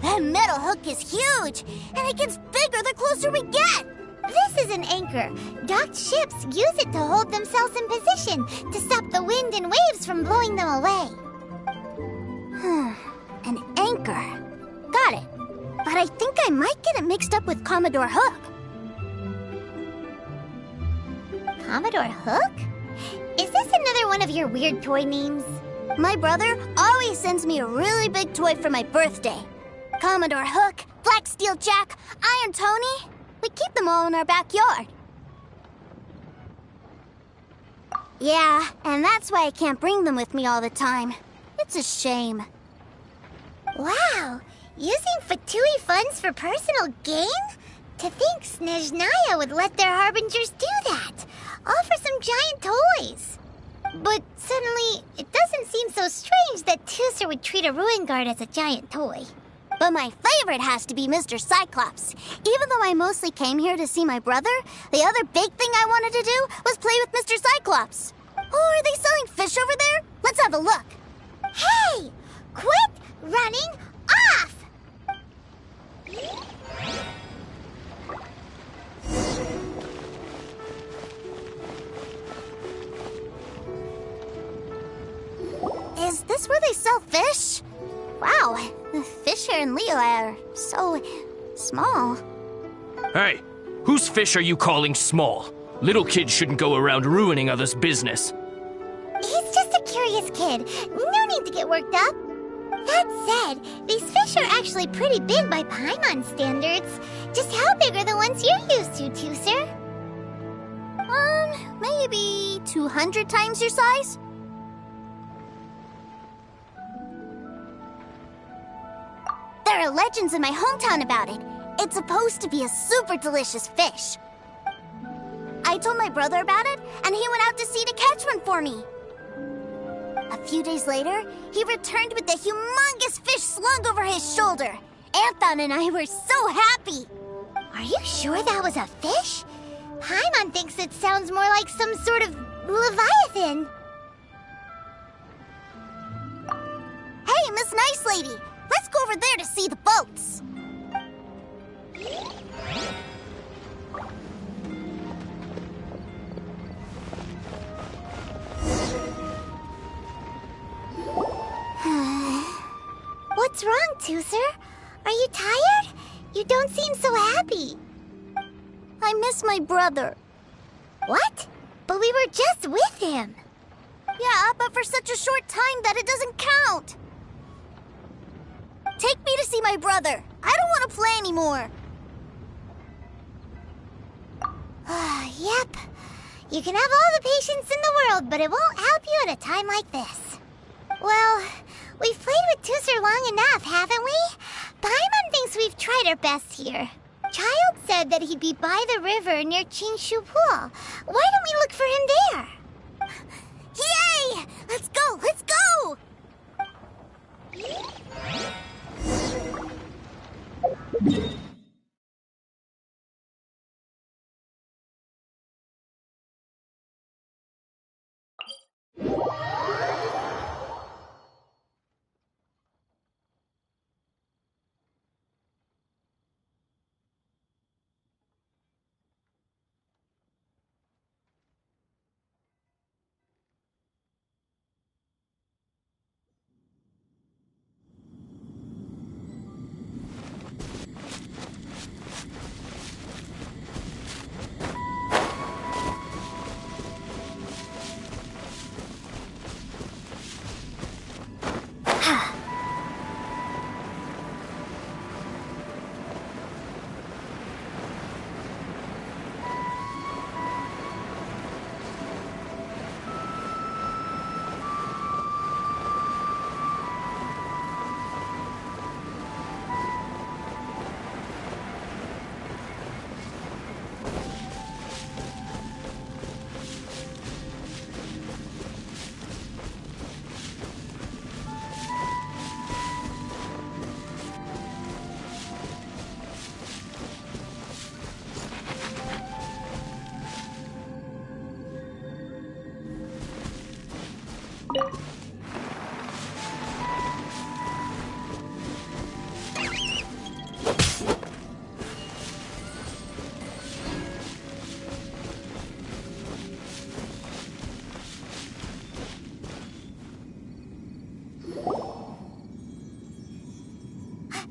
That metal hook is huge, and it gets bigger the closer we get. This is an anchor. Docked ships use it to hold themselves in position to stop the wind and waves from blowing them away. An anchor. Got it. But I think I might get it mixed up with Commodore Hook. Commodore Hook? Is this another one of your weird toy names? My brother always sends me a really big toy for my birthday. Commodore Hook, Black Steel Jack, Iron Tony. We keep them all in our backyard. Yeah, and that's why I can't bring them with me all the time. It's a shame. Wow, using Fatui funds for personal gain? To think Snezhnaya would let their harbingers do that. All for some giant toys. But suddenly, it doesn't seem so strange that Tooser would treat a ruin guard as a giant toy. But my favorite has to be Mr. Cyclops. Even though I mostly came here to see my brother, the other big thing I wanted to do was play with Mr. Cyclops. Oh, are they selling fish over there? Let's have a look. Hey! Quit running off! Is this where they sell fish? Wow, the fish here in Leo are so small. Hey, whose fish are you calling small? Little kids shouldn't go around ruining others' business. He's just a curious kid. No need to get worked up. That said, these fish are actually pretty big by Paimon standards. Just how big are the ones you're used to, Tooser? Maybe 200 times your size? There are legends in my hometown about it. It's supposed to be a super delicious fish. I told my brother about it, and he went out to sea to catch one for me. A few days later, he returned with the humongous fish slung over his shoulder. Anthon and I were so happy. Are you sure that was a fish? Paimon thinks it sounds more like some sort of leviathan. Hey, Miss Nice Lady, let's go over there to see the boats. What's wrong, Tooser? Are you tired? You don't seem so happy. I miss my brother. What? But we were just with him. Yeah, but for such a short time that it doesn't count. Take me to see my brother. I don't want to play anymore. Yep. You can have all the patience in the world, but it won't help you at a time like this. Well, we've played with Tooser long enough, haven't we? Paimon thinks we've tried our best here. Child said that he'd be by the river near Chingshu Pool. Why don't we look for him there? Yay! Let's go! Let's go!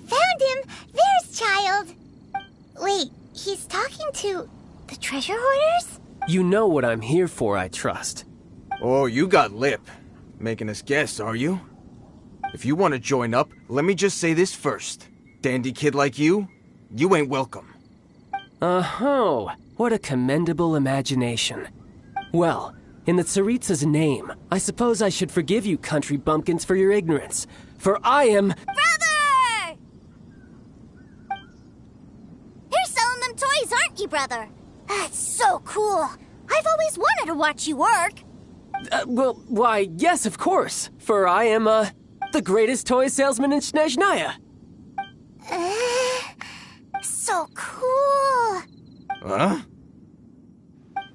Found him! There's Child! Wait, he's talking to the treasure hoarders? You know what I'm here for, I trust. Oh, you got lip. Making us guess, are you? If you want to join up, let me just say this first. Dandy kid like you ain't welcome. Oh, what a commendable imagination. Well, in the Tsaritsa's name, I suppose I should forgive you country bumpkins for your ignorance, for I am— Brother! You're selling them toys, aren't you, brother? That's so cool. I've always wanted to watch you work. well, why, yes, of course, for I am, the greatest toy salesman in Snezhnaya. So cool. Huh?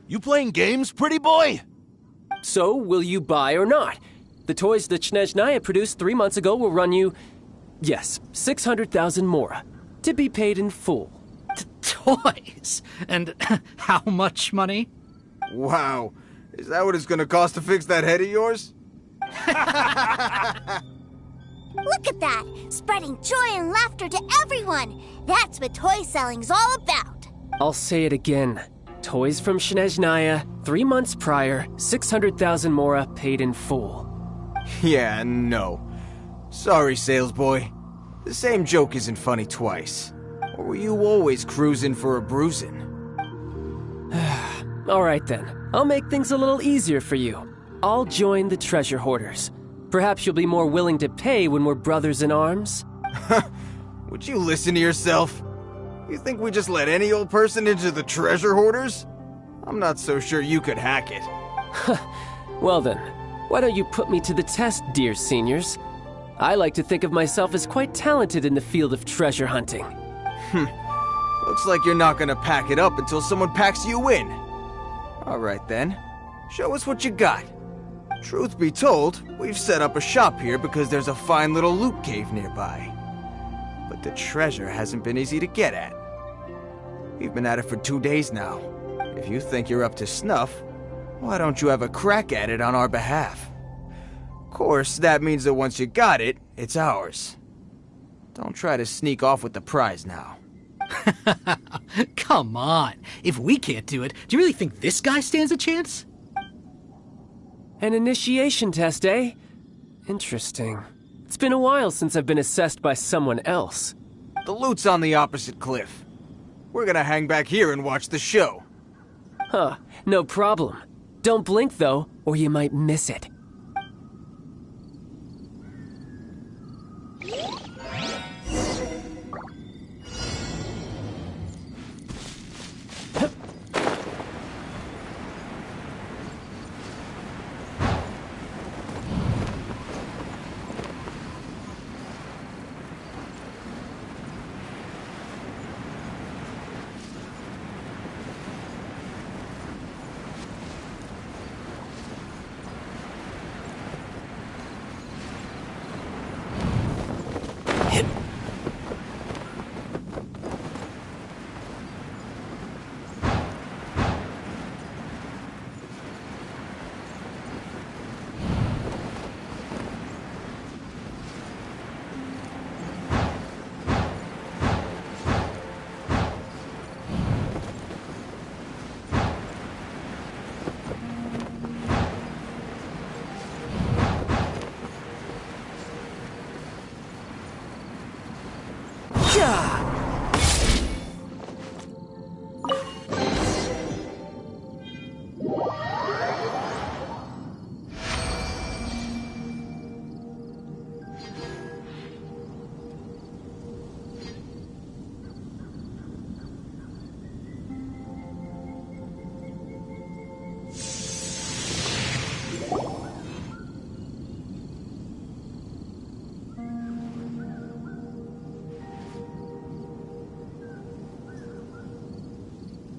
You playing games, pretty boy? So, will you buy or not? The toys that Snezhnaya produced 3 months ago will run you, yes, 600,000 mora, to be paid in full. Toys? And how much money? Wow. Is that what it's gonna cost to fix that head of yours? Look at that! Spreading joy and laughter to everyone! That's what toy selling's all about! I'll say it again. Toys from Snezhnaya, 3 months prior, 600,000 mora paid in full. Yeah, no. Sorry, sales boy. The same joke isn't funny twice. Or were you always cruising for a bruising? All right then, I'll make things a little easier for you. I'll join the treasure hoarders. Perhaps you'll be more willing to pay when we're brothers in arms? Would you listen to yourself? You think we just let any old person into the treasure hoarders? I'm not so sure you could hack it. Well then, why don't you put me to the test, dear seniors? I like to think of myself as quite talented in the field of treasure hunting. Looks like you're not gonna pack it up until someone packs you in. Alright then, show us what you got. Truth be told, we've set up a shop here because there's a fine little loot cave nearby. But the treasure hasn't been easy to get at. We've been at it for 2 days now. If you think you're up to snuff, why don't you have a crack at it on our behalf? Of course, that means that once you got it, it's ours. Don't try to sneak off with the prize now. Come on. If we can't do it, do you really think this guy stands a chance? An initiation test, eh? Interesting. It's been a while since I've been assessed by someone else. The loot's on the opposite cliff. We're gonna hang back here and watch the show. Huh, no problem. Don't blink though, or you might miss it.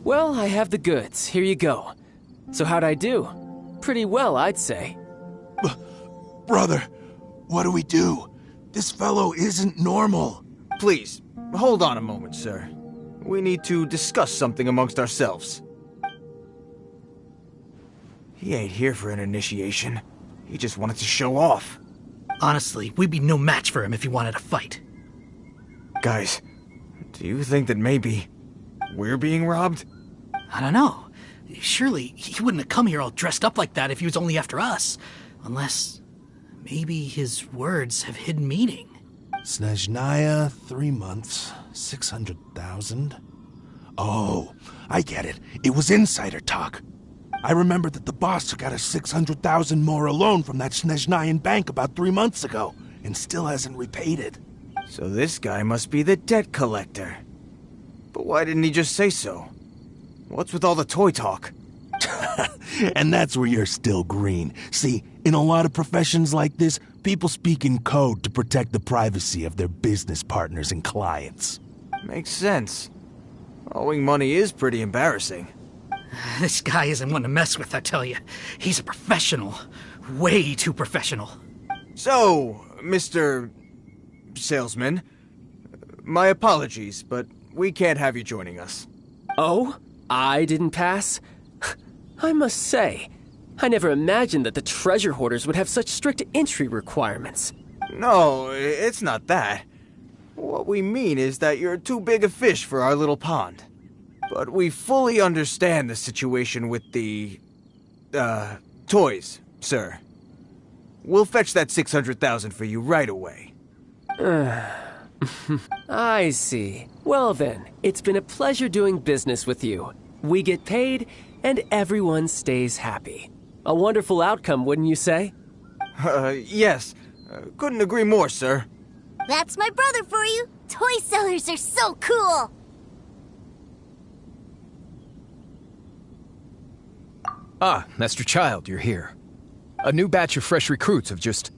Well, I have the goods. Here you go. So how'd I do? Pretty well, I'd say. Brother, what do we do? This fellow isn't normal. Please, hold on a moment, sir. We need to discuss something amongst ourselves. He ain't here for an initiation. He just wanted to show off. Honestly, we'd be no match for him if he wanted to fight. Guys, do you think that maybe we're being robbed? I don't know. Surely he wouldn't have come here all dressed up like that if he was only after us. Unless maybe his words have hidden meaning. Snezhnaya, 3 months, 600,000. Oh, I get it. It was insider talk. I remember that the boss took out a 600,000 more loan from that Snezhnayan bank about 3 months ago, and still hasn't repaid it. So this guy must be the debt collector. But why didn't he just say so? What's with all the toy talk? And that's where you're still green. See, in a lot of professions like this, people speak in code to protect the privacy of their business partners and clients. Makes sense. Owing money is pretty embarrassing. This guy isn't one to mess with, I tell you. He's a professional. Way too professional. So, Mr. Salesman, my apologies, but we can't have you joining us. Oh? I didn't pass? I must say, I never imagined that the treasure hoarders would have such strict entry requirements. No, it's not that. What we mean is that you're too big a fish for our little pond. But we fully understand the situation with the, toys, sir. We'll fetch that 600,000 for you right away. I see. Well then, it's been a pleasure doing business with you. We get paid, and everyone stays happy. A wonderful outcome, wouldn't you say? Yes. Couldn't agree more, sir. That's my brother for you. Toy sellers are so cool. Ah, Master Child, you're here. A new batch of fresh recruits have just...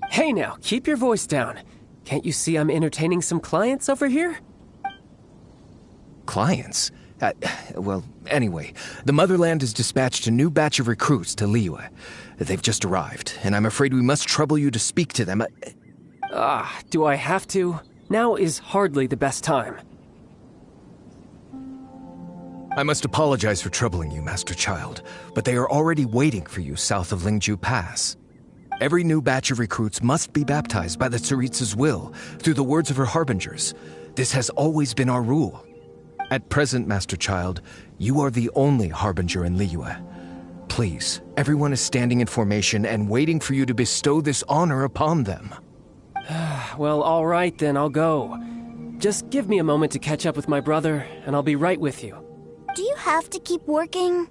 Hey now, keep your voice down. Can't you see I'm entertaining some clients over here? Clients? Well, anyway, the Motherland has dispatched a new batch of recruits to Liyue. They've just arrived, and I'm afraid we must trouble you to speak to them. Do I have to? Now is hardly the best time. I must apologize for troubling you, Master Child, but they are already waiting for you south of Lingju Pass. Every new batch of recruits must be baptized by the Tsaritsa's will, through the words of her harbingers. This has always been our rule. At present, Master Child, you are the only harbinger in Liyue. Please, everyone is standing in formation and waiting for you to bestow this honor upon them. Well, all right then, I'll go. Just give me a moment to catch up with my brother, and I'll be right with you. Do you have to keep working?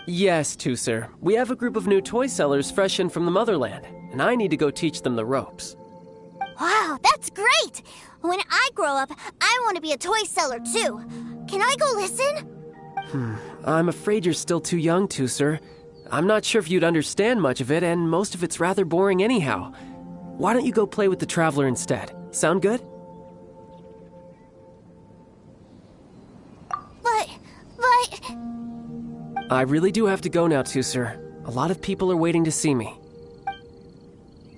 Yes, Tusser. We have a group of new toy sellers fresh in from the Motherland, and I need to go teach them the ropes. Wow, that's great! When I grow up, I want to be a toy seller too. Can I go listen? I'm afraid you're still too young, Tusser. I'm not sure if you'd understand much of it, and most of it's rather boring anyhow. Why don't you go play with the Traveler instead? Sound good? But... I really do have to go now, Tusser. A lot of people are waiting to see me.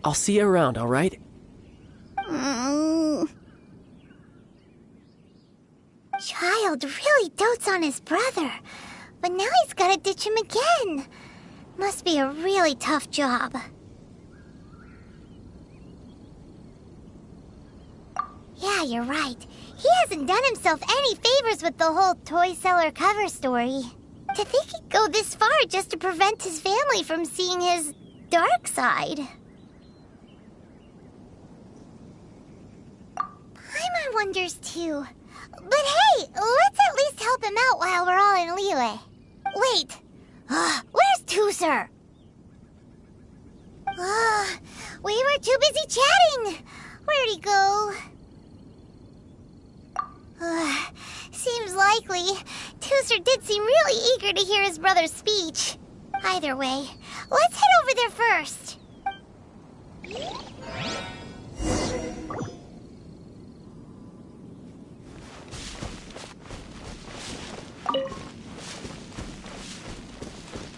I'll see you around, all right? Child really dotes on his brother, but now he's gotta ditch him again. Must be a really tough job. Yeah, you're right. He hasn't done himself any favors with the whole toy seller cover story. To think he'd go this far just to prevent his family from seeing his dark side. Paimon wonders too. But hey, let's at least help him out while we're all in Liyue. Wait, where's Tusser? We were too busy chatting. Where'd he go? Seems likely. Tusser did seem really eager to hear his brother's speech. Either way, let's head over there first.